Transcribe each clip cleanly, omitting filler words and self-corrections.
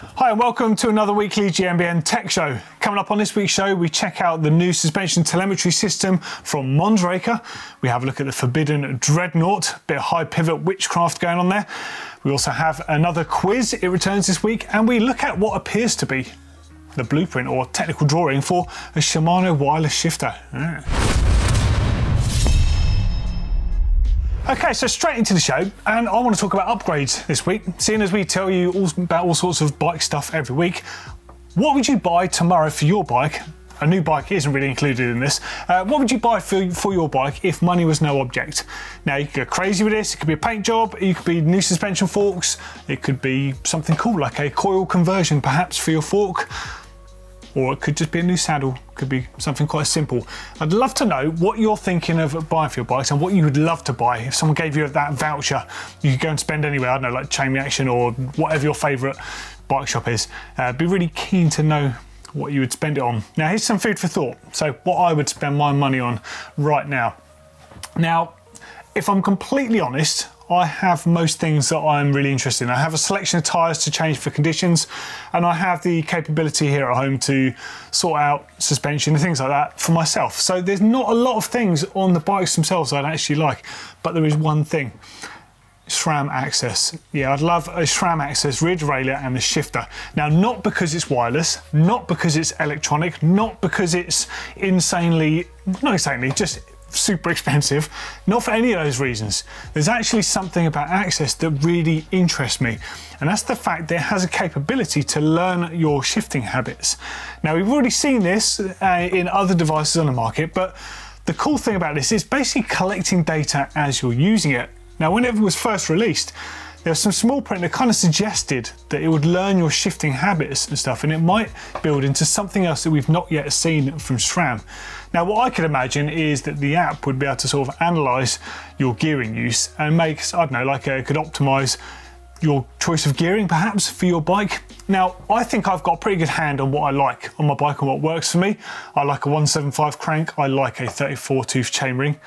Hi and welcome to another weekly GMBN Tech show. Coming up on this week's show, we check out the new suspension telemetry system from Mondraker. We have a look at the Forbidden Dreadnought, a bit of high pivot witchcraft going on there. We also have another quiz, it returns this week, and we look at what appears to be the blueprint or technical drawing for a Shimano wireless shifter. Okay, so straight into the show, and I want to talk about upgrades this week. Seeing as we tell you about all sorts of bike stuff every week, what would you buy tomorrow for your bike? A new bike isn't really included in this. What would you buy for your bike if money was no object? Now, you could go crazy with this. It could be a paint job, it could be new suspension forks, it could be something cool like a coil conversion perhaps for your fork, or it could just be a new saddle. It could be something quite simple. I'd love to know what you're thinking of buying for your bikes and what you would love to buy. If someone gave you that voucher, you could go and spend anywhere, I don't know, like Chain Reaction or whatever your favourite bike shop is. Be really keen to know what you would spend it on. Now, here's some food for thought. So what I would spend my money on right now. Now, if I'm completely honest, I have most things that I'm really interested in. I have a selection of tyres to change for conditions, and I have the capability here at home to sort out suspension and things like that for myself. So there's not a lot of things on the bikes themselves I'd actually like, but there is one thing. SRAM access. Yeah, I'd love a SRAM access rear derailleur and the shifter. Now, not because it's wireless, not because it's electronic, not because it's not insanely, just super expensive, not for any of those reasons. There's actually something about access that really interests me, and that's the fact that it has a capability to learn your shifting habits. Now, we've already seen this in other devices on the market, but the cool thing about this is basically collecting data as you're using it. Now, when it was first released, there was some small print that kind of suggested that it would learn your shifting habits and stuff, and it might build into something else that we've not yet seen from SRAM. Now, what I could imagine is that the app would be able to sort of analyse your gearing use and make, I don't know, like it could optimise your choice of gearing perhaps for your bike. Now, I think I've got a pretty good hand on what I like on my bike and what works for me. I like a 175 crank, I like a 34 tooth chainring,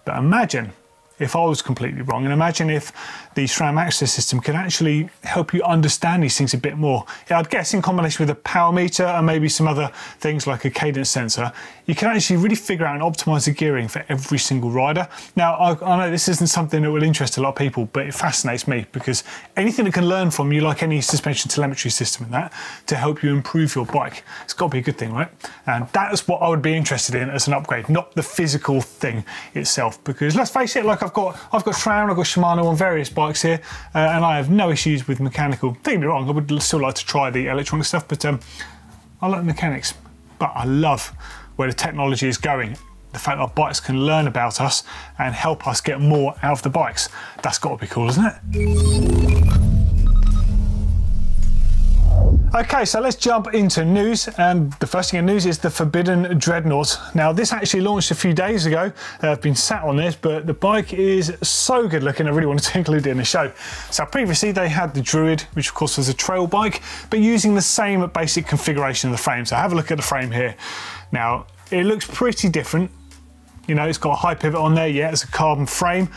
but imagine if I was completely wrong, and imagine if the SRAM access system can actually help you understand these things a bit more. Yeah, I'd guess in combination with a power meter and maybe some other things like a cadence sensor, you can actually really figure out and optimize the gearing for every single rider. Now, I know this isn't something that will interest a lot of people, but it fascinates me because anything that can learn from you, like any suspension telemetry system and that, to help you improve your bike, it's got to be a good thing, right? And that's what I would be interested in as an upgrade, not the physical thing itself. Because let's face it, like I've got SRAM, I've got Shimano on various bikes here, and I have no issues with mechanical. Don't get me wrong, I would still like to try the electronic stuff, but I like the mechanics. But I love where the technology is going. The fact that our bikes can learn about us and help us get more out of the bikes. That's got to be cool, isn't it? Okay, so let's jump into news, and the first thing in news is the Forbidden Dreadnought. Now, this actually launched a few days ago. I've been sat on this, but the bike is so good looking, I really wanted to include it in the show. So previously they had the Druid, which of course was a trail bike, but using the same basic configuration of the frame. So have a look at the frame here. Now, it looks pretty different. You know, it's got a high pivot on there, yeah, it's a carbon frame.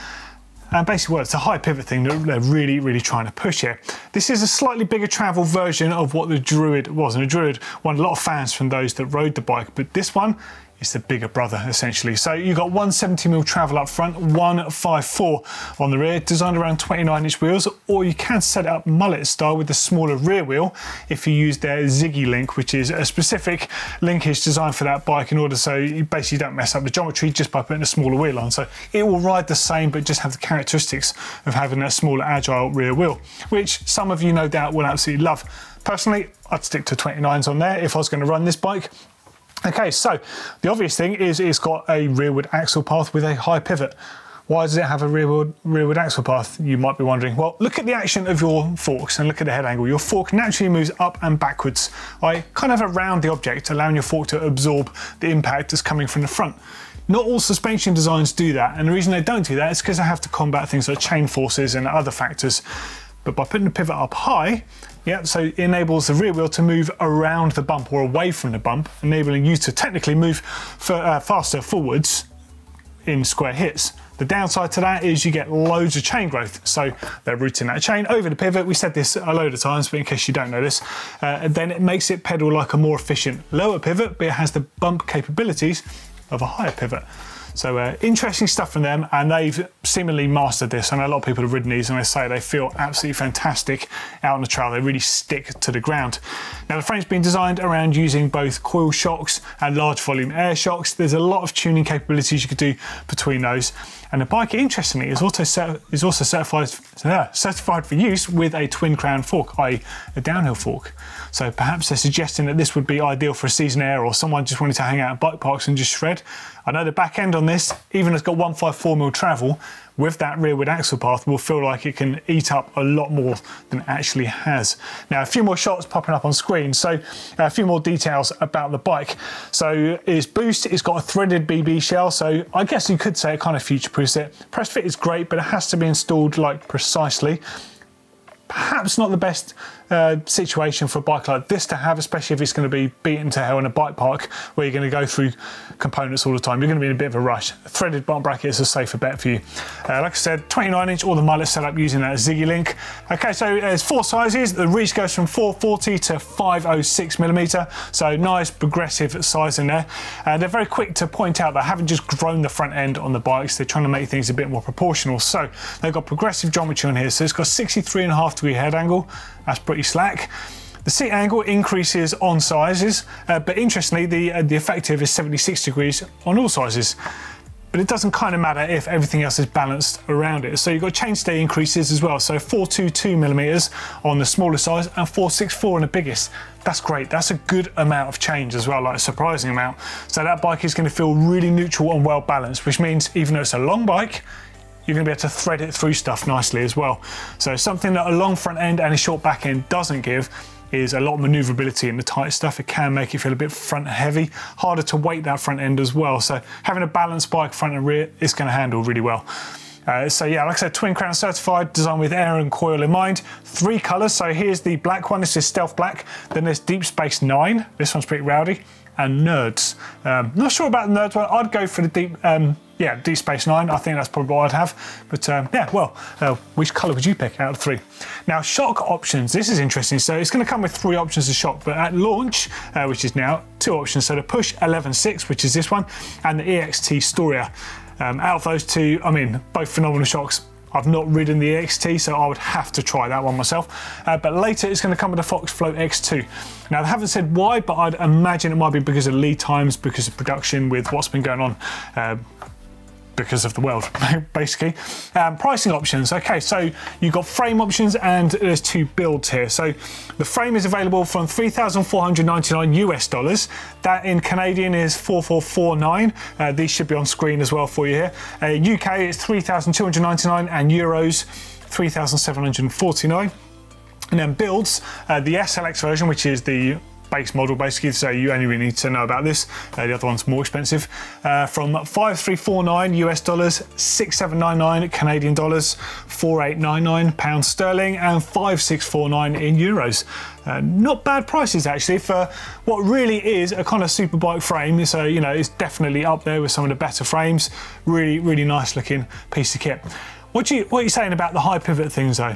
And basically, well, it's a high pivot thing that they're really, really trying to push here. This is a slightly bigger travel version of what the Druid was. And the Druid won a lot of fans from those that rode the bike, but this one is the bigger brother, essentially. So you've got 170mm travel up front, 154 on the rear, designed around 29-inch wheels, or you can set it up mullet style with the smaller rear wheel if you use their Ziggy link, which is a specific linkage designed for that bike in order so you basically don't mess up the geometry just by putting a smaller wheel on. So it will ride the same, but just have the characteristics of having that smaller, agile rear wheel, which some of you no doubt will absolutely love. Personally, I'd stick to 29s on there if I was going to run this bike. Okay, so the obvious thing is it's got a rearward axle path with a high pivot. Why does it have a rearward axle path, you might be wondering? Well, look at the action of your forks and look at the head angle. Your fork naturally moves up and backwards, kind of around the object, allowing your fork to absorb the impact that's coming from the front. Not all suspension designs do that, and the reason they don't do that is because they have to combat things like chain forces and other factors. But by putting the pivot up high, yeah, so it enables the rear wheel to move around the bump or away from the bump, enabling you to technically move faster forwards in square hits. The downside to that is you get loads of chain growth. So they're routing that chain over the pivot. We said this a load of times, but in case you don't know this, then it makes it pedal like a more efficient lower pivot, but it has the bump capabilities of a higher pivot. So interesting stuff from them, and they've seemingly mastered this. I know a lot of people have ridden these and they say they feel absolutely fantastic out on the trail. They really stick to the ground. Now the frame's been designed around using both coil shocks and large volume air shocks. There's a lot of tuning capabilities you could do between those. And the bike, interestingly, is also certified for use with a twin crown fork, i.e. a downhill fork. So perhaps they're suggesting that this would be ideal for a season air or someone just wanting to hang out at bike parks and just shred. I know the back end on this, even though it's got 154mm travel, with that rearward axle path will feel like it can eat up a lot more than it actually has. Now a few more shots popping up on screen, so a few more details about the bike. So it's boost, it's got a threaded BB shell, so I guess you could say it kind of future-proofs it. Press fit is great, but it has to be installed like precisely. Perhaps not the best situation for a bike like this to have, especially if it's going to be beaten to hell in a bike park where you're going to go through components all the time. You're going to be in a bit of a rush. Threaded bottom bracket is a safer bet for you. Like I said, 29-inch, all the mileage set up using that Ziggy link. Okay, so there's 4 sizes. The reach goes from 440 to 506mm, so nice progressive size in there. They're very quick to point out they haven't just grown the front end on the bikes. They're trying to make things a bit more proportional. So they've got progressive geometry on here. So it's got 63.5-degree head angle. That's pretty slack. The seat angle increases on sizes, but interestingly, the effective is 76 degrees on all sizes. But it doesn't kind of matter if everything else is balanced around it. So you've got chainstay increases as well. So 422mm on the smaller size and 464 on the biggest. That's great. That's a good amount of change as well, like a surprising amount. So that bike is going to feel really neutral and well balanced, which means even though it's a long bike, you're going to be able to thread it through stuff nicely as well. So something that a long front end and a short back end doesn't give is a lot of maneuverability in the tight stuff. It can make you feel a bit front heavy, harder to weight that front end as well. So having a balanced bike front and rear is going to handle really well. So yeah, like I said, twin crown certified, designed with air and coil in mind. 3 colours, so here's the black one, this is Stealth Black. Then there's Deep Space 9, this one's pretty rowdy, and Nerds. Not sure about the Nerds one, I'd go for the Deep Space 9, I think that's probably what I'd have. But yeah, well, which colour would you pick out of 3? Now, shock options, this is interesting. So it's going to come with 3 options of shock, but at launch, which is now, 2 options. So the Push 11.6, which is this one, and the EXT Storia. Out of those 2, I mean, both phenomenal shocks. I've not ridden the EXT, so I would have to try that one myself. But later it's going to come with the Fox Float X2. Now, they haven't said why, but I'd imagine it might be because of lead times, because of production with what's been going on. Because of the world, basically. Pricing options. Okay, so you've got frame options and there's 2 builds here. So the frame is available from $3,499 US. That in Canadian is 4,449. These should be on screen as well for you here. UK is 3,299 and euros 3,749. And then builds, the SLX version, which is the base model basically, so you only really need to know about this. The other one's more expensive. From $5,349 US, 6,799 Canadian dollars, 4,899 pounds sterling, and 5,649 in euros. Not bad prices actually for what really is a kind of superbike frame. So you know, it's definitely up there with some of the better frames. Really nice looking piece of kit. What are you saying about the high pivot things though?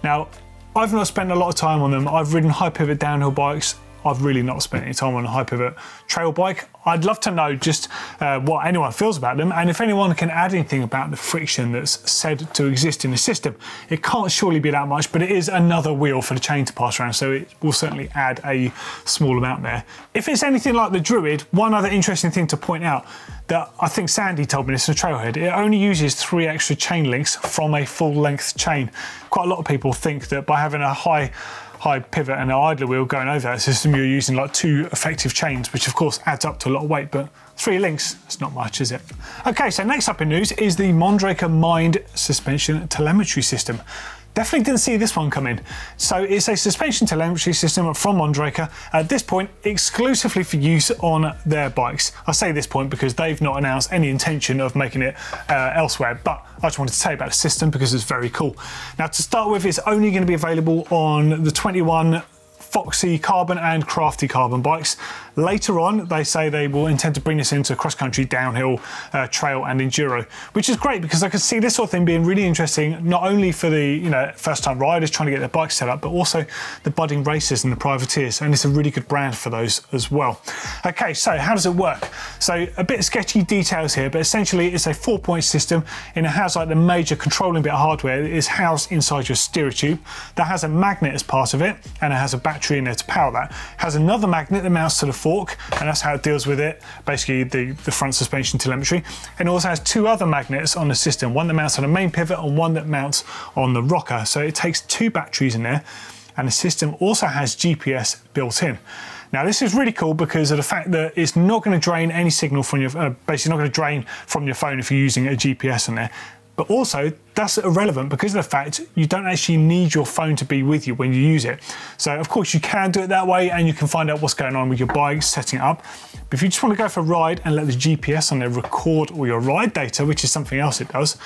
Now, I've not spent a lot of time on them. I've ridden high pivot downhill bikes. I've really not spent any time on a high pivot trail bike. I'd love to know just what anyone feels about them, and if anyone can add anything about the friction that's said to exist in the system. It can't surely be that much, but it is another wheel for the chain to pass around, so it will certainly add a small amount there. If it's anything like the Druid, one other interesting thing to point out, that I think Sandy told me this in a trailhead, it only uses 3 extra chain links from a full length chain. Quite a lot of people think that by having a high pivot and an idler wheel going over that system, you're using like 2 effective chains, which of course adds up to a lot of weight, but 3 links, it's not much, is it? Okay, so next up in news is the Mondraker MIND suspension telemetry system. Definitely didn't see this one coming. So it's a suspension telemetry system from Mondraker, at this point exclusively for use on their bikes. I say this point because they've not announced any intention of making it elsewhere, but I just wanted to say about the system because it's very cool. Now, to start with, it's only going to be available on the 21 Foxy Carbon and Crafty Carbon bikes. Later on, they say they will intend to bring this into cross-country, downhill, trail and enduro, which is great because I could see this sort of thing being really interesting, not only for the first-time riders trying to get their bikes set up, but also the budding racers and the privateers, and it's a really good brand for those as well. Okay, so how does it work? So a bit of sketchy details here, but essentially it's a 4-point system, and it has like the major controlling bit of hardware that is housed inside your steerer tube. That has a magnet as part of it, and it has a battery in there to power that. It has another magnet that mounts to the fork, and that's how it deals with it, basically the front suspension telemetry. And it also has 2 other magnets on the system, one that mounts on the main pivot and one that mounts on the rocker. So it takes 2 batteries in there, and the system also has GPS built in. Now this is really cool because of the fact that it's not going to drain any signal from your, basically not going to drain from your phone if you're using a GPS in there. But also, that's irrelevant because of the fact you don't actually need your phone to be with you when you use it. So of course you can do it that way, and you can find out what's going on with your bike, setting it up. But if you just want to go for a ride and let the GPS on there record all your ride data, which is something else it does,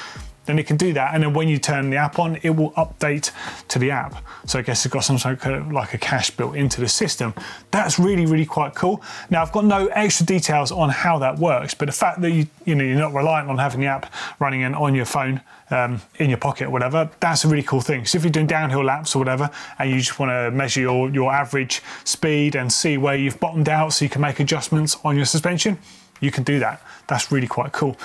then it can do that, and then when you turn the app on, it will update to the app. So I guess it's got some sort of like a cache built into the system. That's really, really quite cool. Now I've got no extra details on how that works, but the fact that you're not reliant on having the app running on your phone in your pocket or whatever, that's a really cool thing. So if you're doing downhill laps or whatever, and you just want to measure your average speed and see where you've bottomed out so you can make adjustments on your suspension, you can do that. That's really quite cool.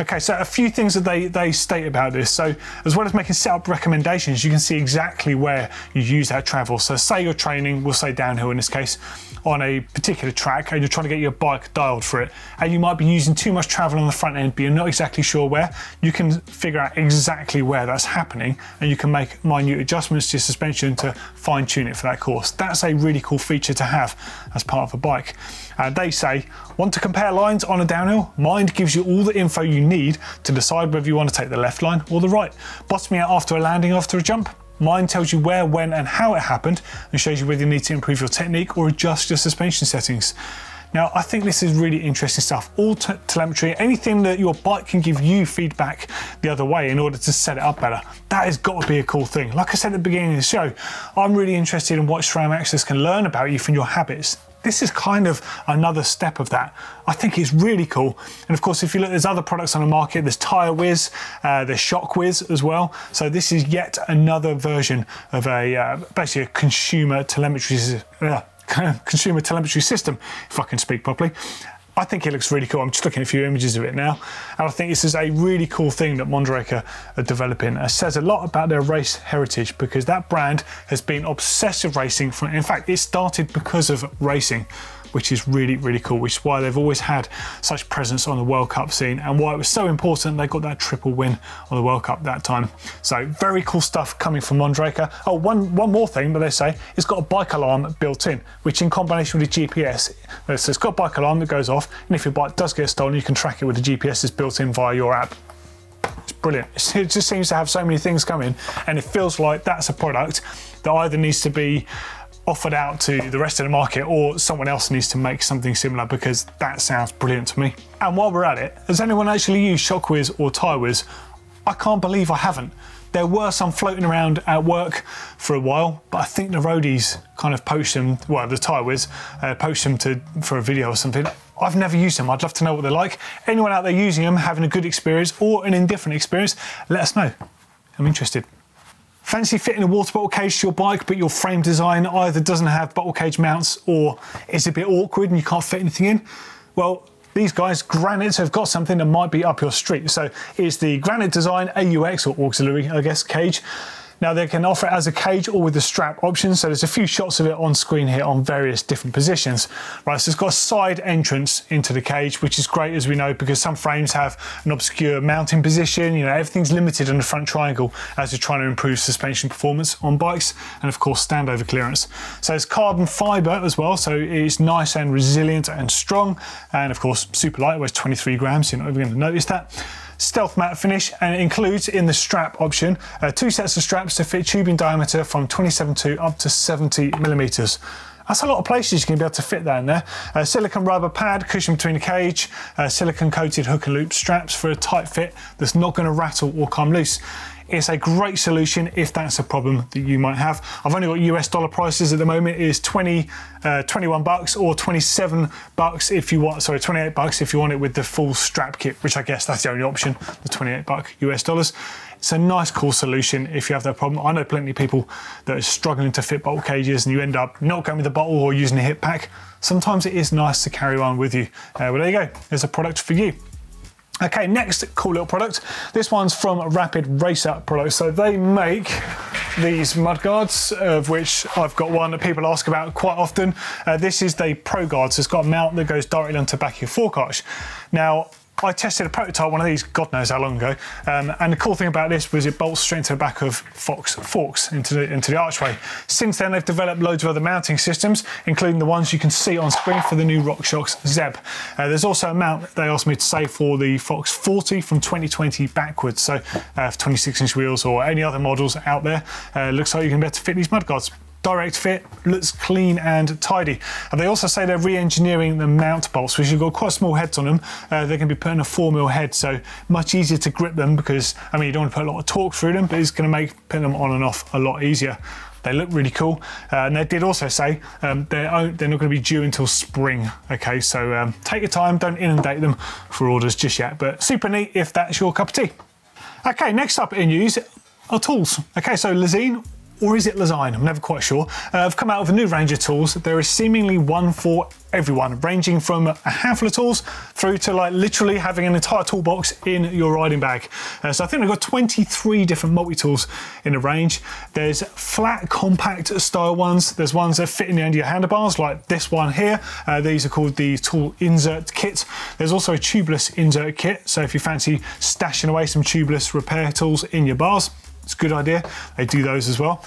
Okay, so a few things that they state about this. So as well as making setup recommendations, you can see exactly where you use that travel. So say you're training, we'll say downhill in this case, on a particular track, and you're trying to get your bike dialed for it, and you might be using too much travel on the front end, but you're not exactly sure where. You can figure out exactly where that's happening, and you can make minute adjustments to your suspension to fine tune it for that course. That's a really cool feature to have as part of a bike. They say, want to compare lines on a downhill? Mind gives you all the info you need to decide whether you want to take the left line or the right. Bottoming out after a landing after a jump? Mind tells you where, when and how it happened, and shows you whether you need to improve your technique or adjust your suspension settings. Now, I think this is really interesting stuff. All telemetry, anything that your bike can give you feedback the other way in order to set it up better. That has got to be a cool thing. Like I said at the beginning of the show, I'm really interested in what SRAM Access can learn about you from your habits. This is kind of another step of that. I think it's really cool. And of course, if you look, there's other products on the market. There's TyreWiz, there's ShockWiz as well. So this is yet another version of a basically a consumer telemetry system, if I can speak properly. I think it looks really cool. I'm just looking at a few images of it now, and I think this is a really cool thing that Mondraker are developing. It says a lot about their race heritage, because that brand has been obsessed with racing. In fact, it started because of racing, which is really, really cool, which is why they've always had such presence on the World Cup scene, and why it was so important they got that triple win on the World Cup that time. So very cool stuff coming from Mondraker. Oh, one more thing that they say, it's got a bike alarm built in, which in combination with the GPS, so it's got a bike alarm that goes off, and if your bike does get stolen, you can track it with the GPS that's built in via your app. It's brilliant. It just seems to have so many things coming, and it feels like that's a product that either needs to be offered out to the rest of the market, or someone else needs to make something similar, because that sounds brilliant to me. And while we're at it, has anyone actually used ShockWiz or TyreWiz? I can't believe I haven't. There were some floating around at work for a while, but I think the roadies kind of poached them, well, the TyreWiz poached them for a video or something. I've never used them. I'd love to know what they're like. Anyone out there using them, having a good experience or an indifferent experience, let us know. I'm interested. Fancy fitting a water bottle cage to your bike, but your frame design either doesn't have bottle cage mounts or is a bit awkward and you can't fit anything in? Well, these guys, Granite, have got something that might be up your street. So it's the Granite Design AUX, or auxiliary, I guess, cage. Now they can offer it as a cage or with the strap option. So there's a few shots of it on screen here on various different positions. Right, so it's got a side entrance into the cage, which is great, as we know, because some frames have an obscure mounting position. You know, everything's limited in the front triangle as you're trying to improve suspension performance on bikes, and of course standover clearance. So it's carbon fiber as well, so it's nice and resilient and strong, and of course super light, weighs 23 grams. You're not even going to notice that. Stealth matte finish, and it includes in the strap option 2 sets of straps to fit tubing diameter from 27.2 up to 70 millimeters. That's a lot of places you can be able to fit that in there. Silicone rubber pad cushion between the cage, silicone coated hook and loop straps for a tight fit that's not going to rattle or come loose. It's a great solution if that's a problem that you might have. I've only got US dollar prices at the moment. It is 21 bucks or 27 bucks if you want, sorry, 28 bucks if you want it with the full strap kit, which I guess that's the only option, the 28 buck US dollars. It's a nice, cool solution if you have that problem. I know plenty of people that are struggling to fit bottle cages and you end up not going with the bottle or using a hip pack. Sometimes it is nice to carry one with you. Well, there you go. There's a product for you. Okay, next cool little product. This one's from Rapid Racer Products. So they make these mudguards, of which I've got one that people ask about quite often. This is the Pro Guard, so it's got a mount that goes directly onto the back of your fork arch. Now, I tested a prototype, one of these, God knows how long ago, and the cool thing about this was it bolts straight into the back of forks into the archway. Since then, they've developed loads of other mounting systems, including the ones you can see on screen for the new RockShox Zeb. There's also a mount they asked me to say for the Fox 40 from 2020 backwards, so for 26-inch wheels or any other models out there. Looks like you can better fit these mudguards. Direct fit, looks clean and tidy. And they also say they're re-engineering the mount bolts, which have got quite small heads on them. They can be put in a 4mm head, so much easier to grip them because, I mean, you don't want to put a lot of torque through them, but it's going to make putting them on and off a lot easier. They look really cool. And they did also say they're not going to be due until spring. Okay, so take your time, don't inundate them for orders just yet, but super neat if that's your cup of tea. Okay, next up in news are tools. Okay, so Lezyne, or is it Lezyne? I'm never quite sure. I've come out with a new range of tools. There is seemingly one for everyone, ranging from a handful of tools through to like literally having an entire toolbox in your riding bag. So I think we've got 23 different multi-tools in the range. There's flat, compact style ones. There's ones that fit in the end of your handlebars, like this one here. These are called the tool insert kit. There's also a tubeless insert kit. So if you fancy stashing away some tubeless repair tools in your bars, it's a good idea. They do those as well.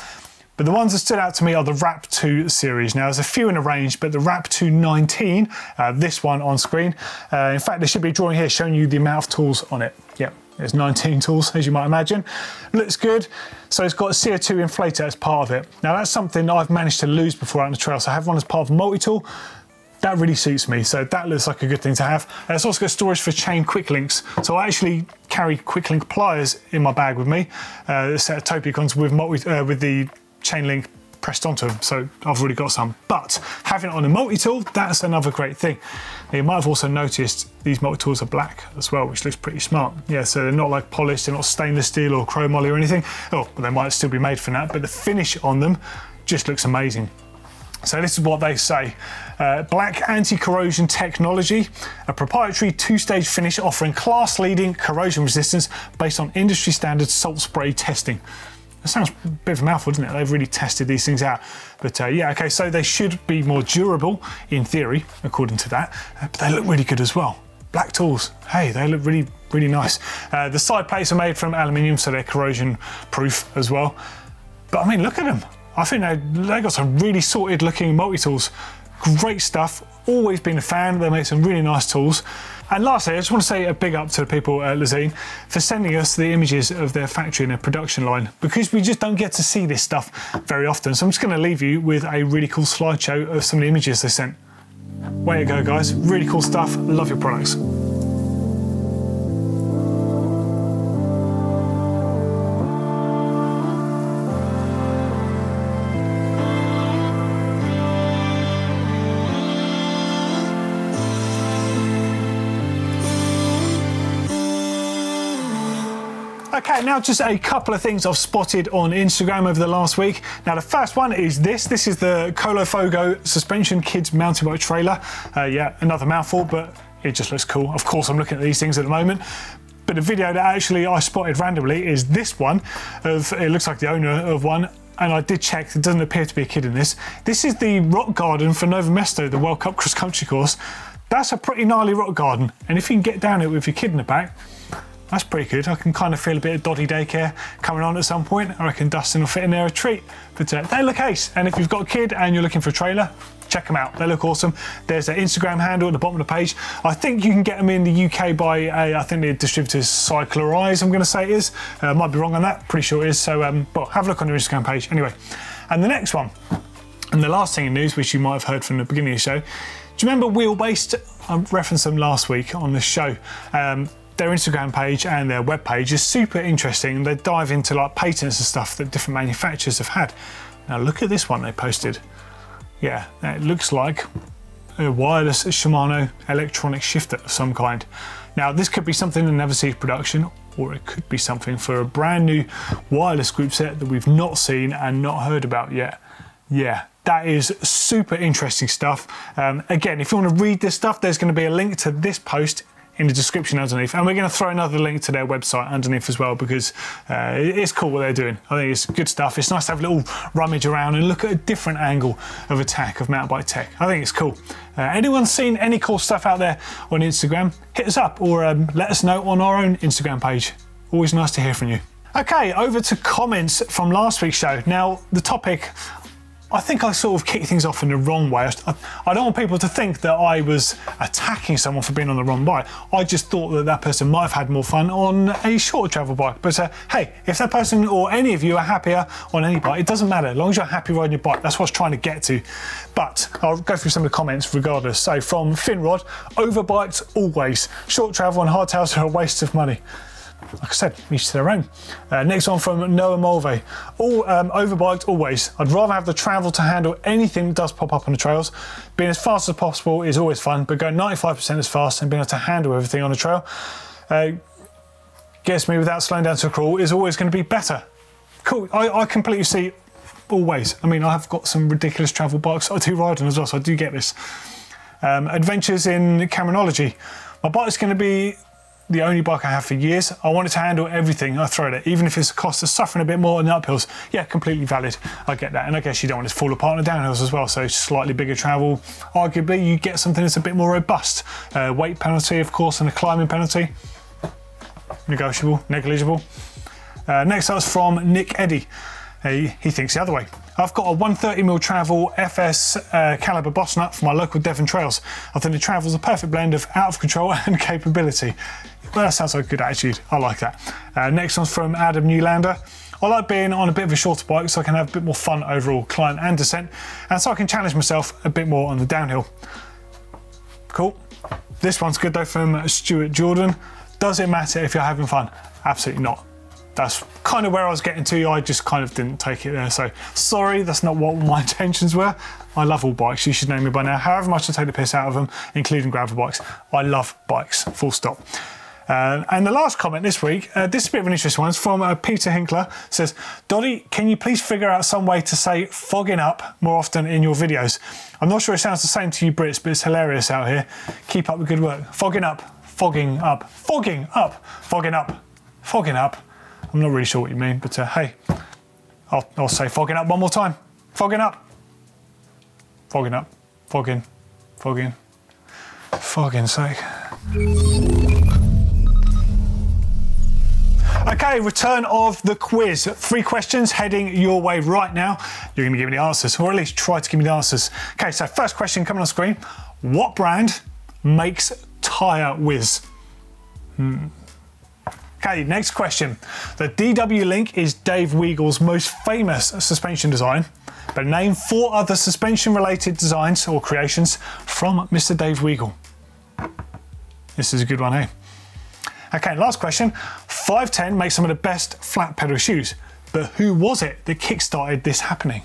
But the ones that stood out to me are the Rap 2 series. Now, there's a few in the range, but the Rap 2 19, this one on screen. In fact, there should be a drawing here showing you the amount of tools on it. Yep, there's 19 tools, as you might imagine. Looks good. So it's got a CO2 inflator as part of it. Now, that's something that I've managed to lose before out on the trail. So I have one as part of a multi-tool. That really suits me, so that looks like a good thing to have. It's also got storage for chain quick links. So I actually carry quick link pliers in my bag with me. A set of Topicons with the chain link pressed onto them, so I've already got some. But having it on a multi-tool, that's another great thing. Now, you might have also noticed these multi-tools are black as well, which looks pretty smart. Yeah, so they're not like polished, they're not stainless steel or chromoly or anything. Oh, but they might still be made from that, but the finish on them just looks amazing. So this is what they say. Black anti-corrosion technology, a proprietary two-stage finish offering class-leading corrosion resistance based on industry standard salt spray testing. That sounds a bit of a mouthful, doesn't it? They've really tested these things out. But yeah, okay, so they should be more durable in theory, according to that, but they look really good as well. Black tools, hey, they look really, really nice. The side plates are made from aluminium, so they're corrosion proof as well. But I mean, look at them. I think they got some really sorted looking multi-tools. Great stuff, always been a fan. They make some really nice tools. And lastly, I just want to say a big up to the people at Lezyne for sending us the images of their factory and their production line, because we just don't get to see this stuff very often. So I'm just going to leave you with a really cool slideshow of some of the images they sent. Way to go, guys. Really cool stuff. Love your products. Okay, now just a couple of things I've spotted on Instagram over the last week. Now the first one is this. This is the Colofogo Suspension Kids Mountain Bike Trailer. Yeah, another mouthful, but it just looks cool. Of course, I'm looking at these things at the moment. But the video that actually I spotted randomly is this one. It looks like the owner of one. And I did check, there doesn't appear to be a kid in this. This is the rock garden for Nova Mesto, the World Cup cross country course. That's a pretty gnarly rock garden. And if you can get down it with your kid in the back, that's pretty good. I can kind of feel a bit of dodgy daycare coming on at some point. I reckon Dustin will fit in there a treat. But they look ace. And if you've got a kid and you're looking for a trailer, check them out. They look awesome. There's an Instagram handle at the bottom of the page. I think you can get them in the UK by, I think the distributor's Cyclerize, I'm going to say it is. Might be wrong on that. Pretty sure it is. So well, have a look on their Instagram page. Anyway, and the next one, and the last thing in news, which you might have heard from the beginning of the show, do you remember wheel-based? I referenced them last week on the show. their Instagram page and their web page is super interesting. They dive into like patents and stuff that different manufacturers have had. Now look at this one they posted. Yeah, it looks like a wireless Shimano electronic shifter of some kind. Now this could be something that never sees production, or it could be something for a brand new wireless group set that we've not seen and not heard about yet. Yeah, that is super interesting stuff. Again, if you want to read this stuff, there's going to be a link to this post in the description underneath, and we're going to throw another link to their website underneath as well, because it's cool what they're doing. I think it's good stuff. It's nice to have a little rummage around and look at a different angle of attack of mountain bike tech. I think it's cool. Anyone seen any cool stuff out there on Instagram, hit us up, or let us know on our own Instagram page. Always nice to hear from you. Okay, over to comments from last week's show. Now the topic, I think I sort of kicked things off in the wrong way. I don't want people to think that I was attacking someone for being on the wrong bike. I just thought that that person might have had more fun on a short travel bike. But hey, if that person or any of you are happier on any bike, it doesn't matter. As long as you're happy riding your bike, that's what I was trying to get to. But I'll go through some of the comments regardless. So from Finrod, overbiked always. Short travel and hardtails are a waste of money. Like I said, each to their own. Next one from Noah MULVEY. All overbiked always. I'd rather have the travel to handle anything that does pop up on the trails. Being as fast as possible is always fun, but going 95% as fast and being able to handle everything on the trail gets me without slowing down to a crawl is always going to be better. Cool. I completely see always. I mean, I've got some ridiculous travel bikes I do ride on as well, so I do get this. Adventures in Cameronology. My bike's going to be the only bike I have for years. I want it to handle everything I throw at it, even if it's a cost of suffering a bit more in the uphills. Yeah, completely valid. I get that. And I guess you don't want it to fall apart on the downhills as well. So slightly bigger travel. Arguably, you get something that's a bit more robust. Weight penalty, of course, and a climbing penalty. Negotiable, negligible. Next up is from Nick Eddy. He thinks the other way. I've got a 130mm travel FS caliber boss nut for my local Devon trails. I think the travel's a perfect blend of out of control and capability. Well, that sounds like a good attitude. I like that. Next one's from Adam NEWLANDER. I like being on a bit of a shorter bike so I can have a bit more fun overall climb and descent, and so I can challenge myself a bit more on the downhill. Cool. This one's good though, from Stuart Jordan. Does it matter if you're having fun? Absolutely not. That's kind of where I was getting to. I just kind of didn't take it there. So sorry, that's not what my intentions were. I love all bikes. You should know me by now. However much I take the piss out of them, including gravel bikes, I love bikes, full stop. And the last comment this week, this is a bit of an interesting one. It's from Peter Hinkler. It says, Doddy, can you please figure out some way to say fogging up more often in your videos? I'm not sure it sounds the same to you Brits, but it's hilarious out here. Keep up the good work. Fogging up, fogging up, fogging up, fogging up, fogging up. I'm not really sure what you mean, but hey, I'll say fogging up one more time. Fogging up. Fogging up. Fogging. Fogging. Fogging's sake. Okay, return of the quiz. 3 questions heading your way right now. You're going to give me the answers, or at least try to give me the answers. Okay, so first question coming on screen. What brand makes tyre whiz? Okay, next question. The DW Link is Dave Weagle's most famous suspension design, but name 4 other suspension-related designs or creations from Mr. Dave Weagle. This is a good one, eh? Okay, last question. 510 makes some of the best flat pedal shoes, but who was it that kick-started this happening?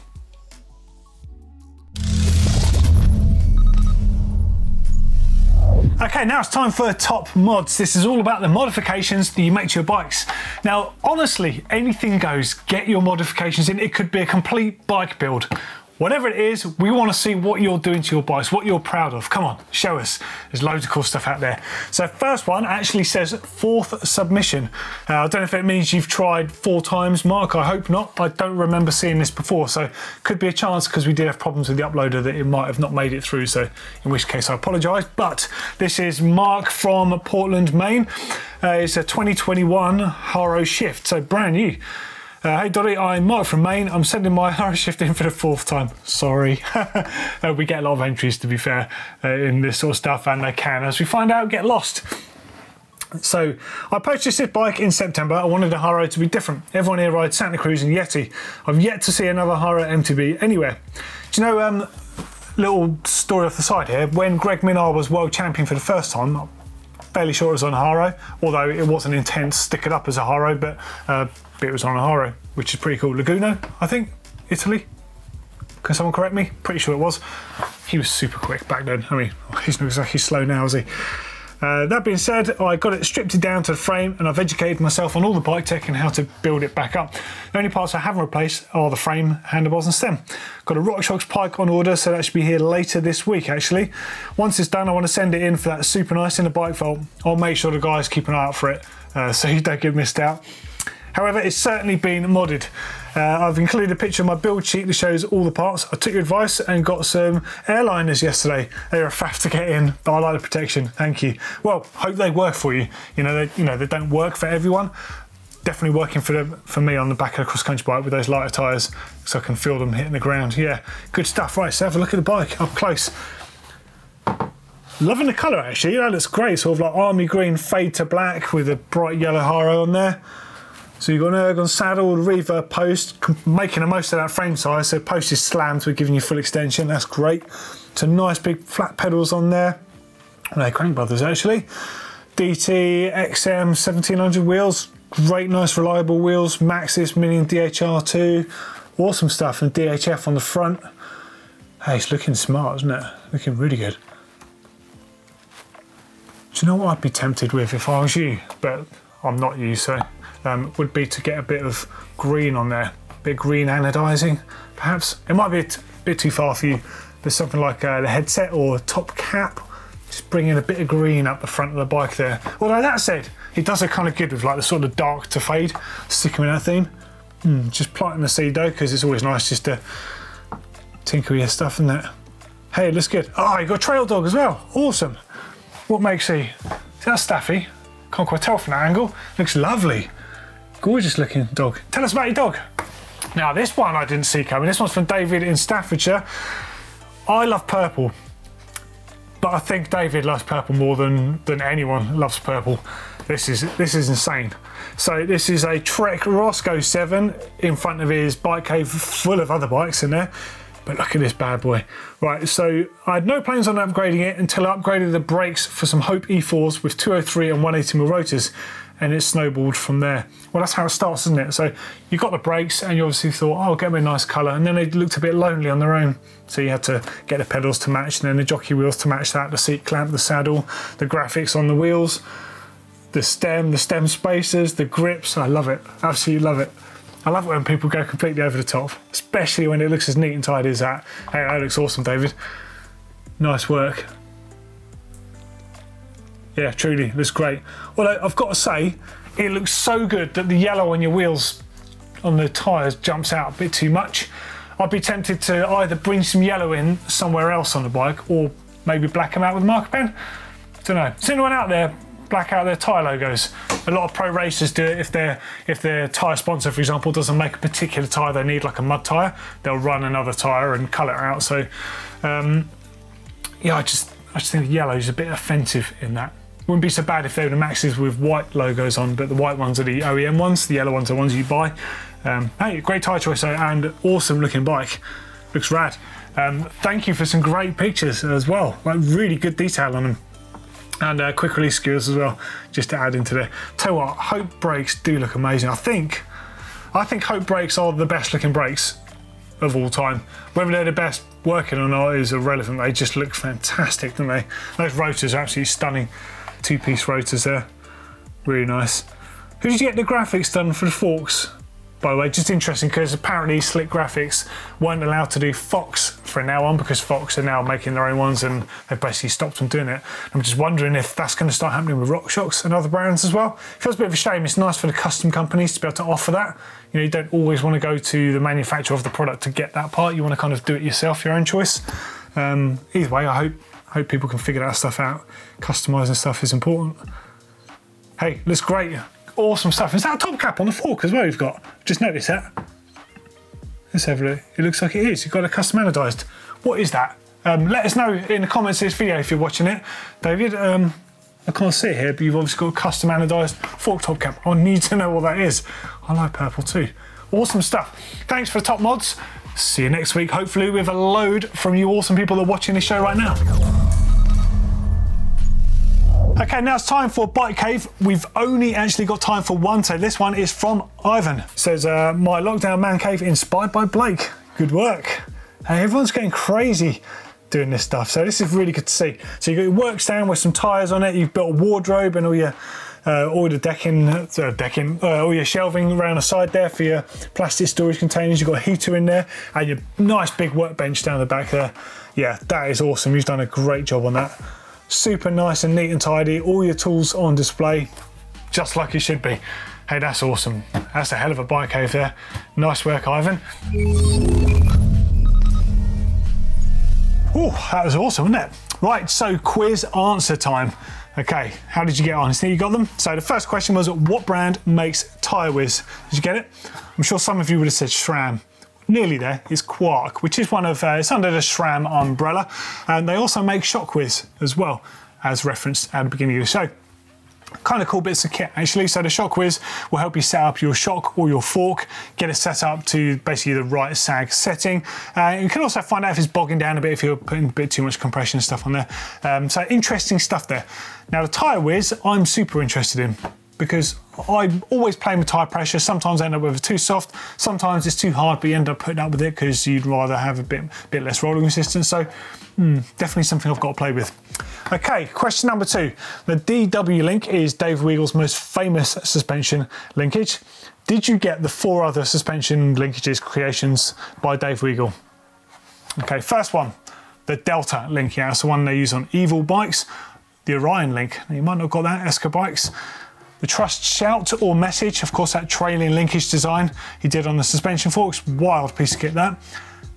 Okay, now it's time for top mods. This is all about the modifications that you make to your bikes. Now, honestly, anything goes. Get your modifications in. It could be a complete bike build. Whatever it is, we want to see what you're doing to your bikes, what you're proud of. Come on, show us. There's loads of cool stuff out there. So first one actually says 4th submission. I don't know if it means you've tried 4 times, Mark. I hope not. I don't remember seeing this before, so could be a chance because we did have problems with the uploader that it might have not made it through, so in which case I apologise. But this is Mark from Portland, Maine. It's a 2021 Haro Shift, so brand new. Hey Doddy, I'm Mark from Maine. I'm sending my Haro Shift in for the 4th time. Sorry. We get a lot of entries, to be fair, in this sort of stuff, and they can, as we find out, get lost. So I purchased this bike in September. I wanted a Haro to be different. Everyone here rides Santa Cruz and Yeti. I've yet to see another Haro MTB anywhere. Do you know, little story off the side here, when Greg Minnaar was world champion for the first time, fairly sure it was on a Haro, although it wasn't intent to stick it up as a Haro, but it was on a Haro, which is pretty cool. Laguna, I think, Italy. Can someone correct me? Pretty sure it was. He was super quick back then. I mean, he's not exactly slow now, is he? That being said, I got it stripped down to the frame and I've educated myself on all the bike tech and how to build it back up. The only parts I haven't replaced are the frame, handlebars and stem. Got a RockShox bike on order, so that should be here later this week actually. Once it's done, I want to send it in for that super nice inner bike vault. I'll make sure the guys keep an eye out for it so you don't get missed out. However, it's certainly been modded. I've included a picture of my build sheet that shows all the parts. I took your advice and got some airliners yesterday. They were a faff to get in, but I like the protection. Thank you. Well, hope they work for you. You know, they don't work for everyone. Definitely working for me on the back of a cross-country bike with those lighter tyres, so I can feel them hitting the ground. Yeah, good stuff. Right, so have a look at the bike up close. Loving the colour actually. That looks great. Sort of like army green fade to black with a bright yellow Haro on there. So you've got an ergon saddle, reverb post, making the most of that frame size. So post is slammed, so we're giving you full extension. That's great. Some nice big flat pedals on there. They're Crank Brothers actually. DT XM 1700 wheels. Great, nice, reliable wheels. Maxxis Mini and DHR2. Awesome stuff. And DHF on the front. Hey, it's looking smart, isn't it? Looking really good. Do you know what I'd be tempted with if I was you? But I'm not you, so... would be to get a bit of green on there, a bit of green anodizing, perhaps. It might be a bit too far for you. There's something like the headset or top cap, just bringing a bit of green up the front of the bike there. Although that said, it does look kind of good with like the sort of dark to fade, sticking with that theme. Just planting the seed though, because it's always nice just to tinker with your stuff, isn't it? Hey, it looks good. Oh, you got a trail dog as well. Awesome. What makes he? Is that Staffy? Can't quite tell from that angle. Looks lovely. Gorgeous looking dog. Tell us about your dog. Now this one I didn't see coming. This one's from David in Staffordshire. I love purple, but I think David loves purple more than anyone loves purple. This is insane. So this is a Trek Roscoe 7 in front of his bike cave full of other bikes in there. But look at this bad boy. Right, so I had no plans on upgrading it until I upgraded the brakes for some Hope E4s with 203 and 180mm rotors, and it snowballed from there. Well, that's how it starts, isn't it? So you got the brakes and you obviously thought, oh, I'll get them a nice colour, and then they looked a bit lonely on their own. So you had to get the pedals to match, and then the jockey wheels to match that, the seat clamp, the saddle, the graphics on the wheels, the stem spacers, the grips. I love it, absolutely love it. I love it when people go completely over the top, especially when it looks as neat and tidy as that. Hey, that looks awesome, David. Nice work. Yeah, truly, looks great. Although I've got to say, it looks so good that the yellow on your wheels, on the tyres, jumps out a bit too much. I'd be tempted to either bring some yellow in somewhere else on the bike, or maybe black them out with a marker pen. Don't know. Is anyone out there black out their tyre logos? A lot of pro racers do it. If their tyre sponsor, for example, doesn't make a particular tyre they need, like a mud tyre, they'll run another tyre and colour it out. So yeah, I just think the yellow is a bit offensive in that. Wouldn't be so bad if they were the Maxxis with white logos on, but the white ones are the OEM ones, the yellow ones are the ones you buy. Hey, great tyre choice though, and awesome looking bike. Looks rad. Thank you for some great pictures as well, like really good detail on them. And quick release skills as well, just to add into there. Tell you what, Hope brakes do look amazing. I think Hope brakes are the best looking brakes of all time. Whether they're the best working or not is irrelevant. They just look fantastic, don't they? Those rotors are absolutely stunning. Two-piece rotors there, really nice. Who did you get the graphics done for the forks? By the way, just interesting because apparently Slick Graphics weren't allowed to do Fox from now on because Fox are now making their own ones and they've basically stopped them doing it. I'm just wondering if that's going to start happening with RockShox and other brands as well. It feels a bit of a shame. It's nice for the custom companies to be able to offer that. You know, you don't always want to go to the manufacturer of the product to get that part. You want to kind of do it yourself, your own choice. Either way, I hope people can figure that stuff out. Customising stuff is important. Hey, looks great. Awesome stuff. Is that a top cap on the fork as well you've got? Just noticed that. Let's have a look. It looks like it is. You've got it custom anodized. What is that? Let us know in the comments of this video if you're watching it. David, I can't see it here, but you've obviously got a custom anodized fork top cap. I need to know what that is. I like purple too. Awesome stuff. Thanks for the top mods. See you next week, hopefully with a load from you awesome people that are watching this show right now. Okay, now it's time for Bike Cave. We've only actually got time for one, so this one is from Ivan. It says, my lockdown man cave inspired by Blake. Good work. And everyone's getting crazy doing this stuff, so this is really good to see. So you've got your work stand with some tyres on it, you've built a wardrobe and all the decking, all your shelving around the side there for your plastic storage containers. You've got a heater in there and your nice big workbench down the back there. Yeah, that is awesome. You've done a great job on that. Super nice and neat and tidy. All your tools on display, just like it should be. Hey, that's awesome. That's a hell of a bike cave there. Nice work, Ivan. Oh, that was awesome, wasn't it? Right, so quiz answer time. Okay, how did you get on? So you got them? So the first question was, what brand makes tyre whiz? Did you get it? I'm sure some of you would have said SRAM. Nearly there. It's Quark, which is one of, it's under the SRAM umbrella. And they also make Shockwiz as well, as referenced at the beginning of the show. Kind of cool bits of kit actually. So the Shockwiz will help you set up your shock or your fork, get it set up to basically the right sag setting. You can also find out if it's bogging down a bit, if you're putting a bit too much compression and stuff on there. So interesting stuff there. Now the tyre whiz, I'm super interested in, because I'm always playing with tyre pressure. Sometimes I end up with it too soft, sometimes it's too hard, but you end up putting up with it because you'd rather have a bit less rolling resistance. So definitely something I've got to play with. Okay, question number 2. The DW link is Dave Weagle's most famous suspension linkage. Did you get the 4 other suspension linkages creations by Dave Weagle? Okay, first one, the Delta link. Yeah, that's the one they use on Evil bikes. The Orion link, you might not have got that, Esker bikes. The Trust Shout or Message, of course, that trailing linkage design he did on the suspension forks. Wild piece of kit that.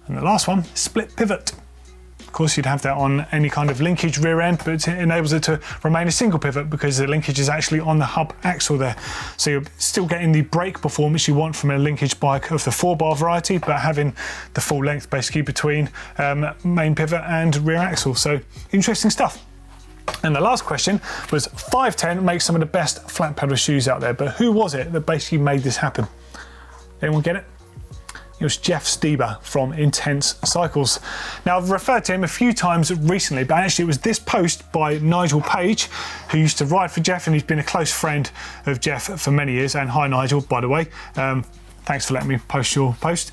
And the last one, Split Pivot. Of course, you'd have that on any kind of linkage rear end, but it enables it to remain a single pivot because the linkage is actually on the hub axle there. So you're still getting the brake performance you want from a linkage bike of the 4-bar variety, but having the full length basically between main pivot and rear axle. So interesting stuff. And the last question was, 510 makes some of the best flat pedal shoes out there, but who was it that basically made this happen? Anyone get it? It was Jeff Stieber from Intense Cycles. Now, I've referred to him a few times recently, but actually it was this post by Nigel Page, who used to ride for Jeff, and he's been a close friend of Jeff for many years. And hi, Nigel, by the way. Thanks for letting me post your post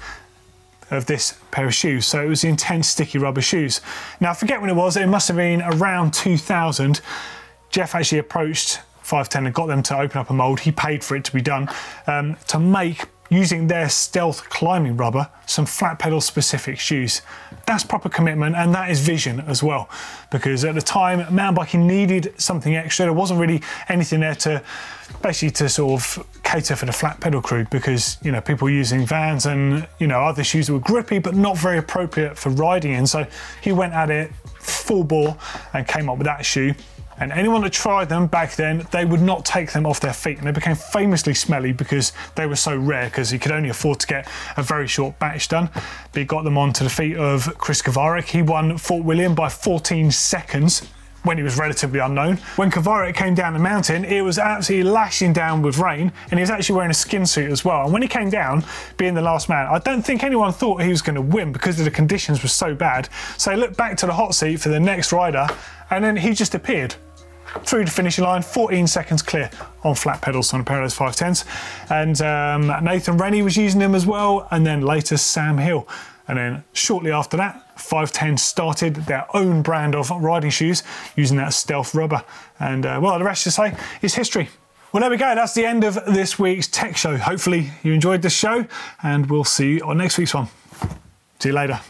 of this pair of shoes. So it was the Intense sticky rubber shoes. Now, I forget when it was. It must have been around 2000. Jeff actually approached 510 and got them to open up a mold. He paid for it to be done, to make, using their stealth climbing rubber, some flat pedal specific shoes. That's proper commitment, and that is vision as well, because at the time mountain biking needed something extra. There wasn't really anything there to basically to sort of cater for the flat pedal crew, because you know, people using Vans and other shoes that were grippy but not very appropriate for riding in. So he went at it full bore and came up with that shoe. And anyone that tried them back then, they would not take them off their feet. And they became famously smelly because they were so rare, because he could only afford to get a very short batch done. But he got them onto the feet of Chris Kovarik. He won Fort William by 14 seconds when he was relatively unknown. When Kovarik came down the mountain, it was absolutely lashing down with rain, and he was actually wearing a skin suit as well. And when he came down, being the last man, I don't think anyone thought he was going to win because the conditions were so bad. So he looked back to the hot seat for the next rider, and then he just appeared through the finishing line, 14 seconds clear on flat pedals on a pair of those 510s. And Nathan Rennie was using them as well, and then later Sam Hill. And then shortly after that, 510 started their own brand of riding shoes using that stealth rubber. And well, the rest to say is history. Well, there we go. That's the end of this week's tech show. Hopefully you enjoyed this show, and we'll see you on next week's one. See you later.